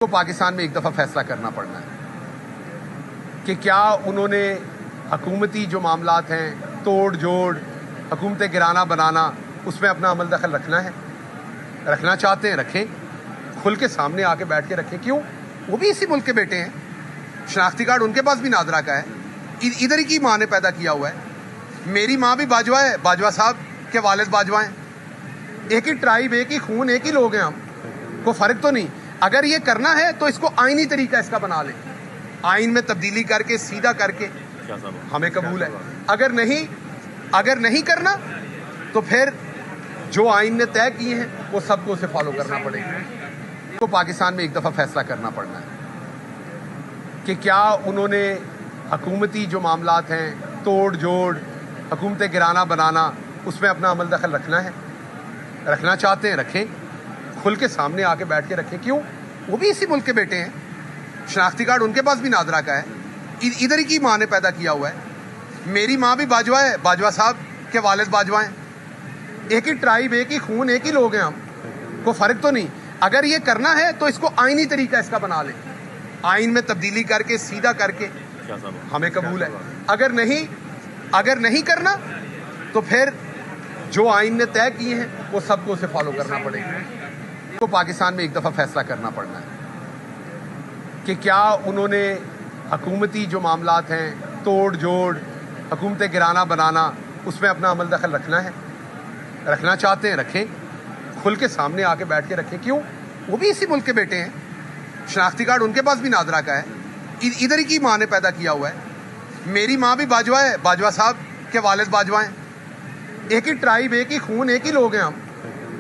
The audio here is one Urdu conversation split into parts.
کو پاکستان میں ایک دفعہ فیصلہ کرنا پڑنا ہے کہ کیا انہوں نے حکومتی جو معاملات ہیں توڑ جوڑ حکومتیں گرانا بنانا اس میں اپنا عمل دخل رکھنا چاہتے ہیں، رکھیں، کھل کے سامنے آ کے بیٹھ کے رکھیں. کیوں؟ وہ بھی اسی ملک کے بیٹے ہیں، شناختی کارڈ ان کے پاس بھی نادرا کا ہے، ادھر ہی کی ماں نے پیدا کیا ہوا ہے. میری ماں بھی باجوہ ہے، باجوہ صاحب کے والد باجوہ ہیں، ایک ہی ٹرائب، ایک ہی خون، ایک ہی لوگ ہیں، ہم کو فرق تو نہیں. اگر یہ کرنا ہے تو اس کو آئینی طریقہ اس کا بنا لیں، آئین میں تبدیلی کر کے سیدھا کر کے ہمیں قبول ہے. اگر نہیں کرنا تو پھر جو آئین نے طے کیے ہیں وہ سب کو اسے فالو کرنا پڑے گا. کو پاکستان میں ایک دفعہ فیصلہ کرنا پڑنا ہے کہ کیا انہوں نے حکومتی جو معاملات ہیں توڑ جوڑ حکومتیں گرانا بنانا اس میں اپنا عمل دخل رکھنا چاہتے ہیں، رکھیں، کھل کے سامنے آ کے بیٹھ کے رکھیں. کیوں؟ وہ بھی اسی ملک کے بیٹے ہیں، شناختی کارڈ ان کے پاس بھی نادرا کا ہے، ادھر ہی کی ماں نے پیدا کیا ہوا ہے. میری ماں بھی باجوہ ہے، باجوہ صاحب کے والد باجوہ ہیں، ایک ہی ٹرائب، ایک ہی خون، ایک ہی لوگ ہیں، ہم کو فرق تو نہیں. اگر یہ کرنا ہے تو اس کو آئینی طریقہ اس کا بنا لیں، آئین میں تبدیلی کر کے سیدھا کر کے ہمیں قبول ہے. اگر نہیں کرنا تو پھر جو آئین نے طے کیے ہیں وہ سب کو اسے فالو کرنا پڑے گا. کو پاکستان میں ایک دفعہ فیصلہ کرنا پڑنا ہے کہ کیا انہوں نے حکومتی جو معاملات ہیں توڑ جوڑ حکومتیں گرانا بنانا اس میں اپنا عمل دخل رکھنا چاہتے ہیں، رکھیں، کھل کے سامنے آ کے بیٹھ کے رکھیں. کیوں؟ وہ بھی اسی ملک کے بیٹے ہیں، شناختی کارڈ ان کے پاس بھی نادرا کا ہے، ادھر ہی کی ماں نے پیدا کیا ہوا ہے. میری ماں بھی باجوہ ہے، باجوہ صاحب کے والد باجوہ ہیں، ایک ہی ٹرائب، ایک ہی خون، ایک ہی لوگ ہیں، ہم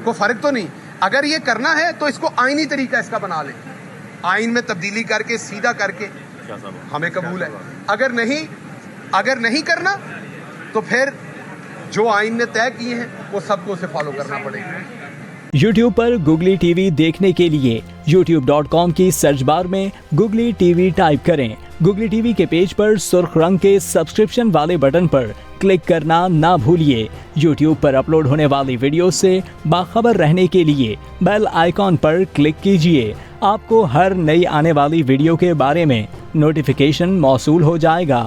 کو فرق تو نہیں. اگر یہ کرنا ہے تو اس کو آئینی طریقہ اس کا بنا لیں، آئین میں تبدیلی کر کے سیدھا کر کے ہمیں قبول ہے. اگر نہیں کرنا تو پھر جو آئین نے طے کیے ہیں وہ سب کو اسے فالو کرنا پڑے گا. YouTube پر گوگلی ٹی وی دیکھنے کے لیے youtube.com کی سرچ بار میں گوگلی ٹی وی ٹائپ کریں. گوگلی ٹی وی کے پیج پر سرخ رنگ کے سبسکرپشن والے بٹن پر کلک کرنا نہ بھولیے. YouTube پر اپلوڈ ہونے والی ویڈیو سے باخبر رہنے کے لیے بیل آئیکن پر کلک کیجیے. آپ کو ہر نئی آنے والی ویڈیو کے بارے میں نوٹیفیکیشن موصول ہو جائے گا.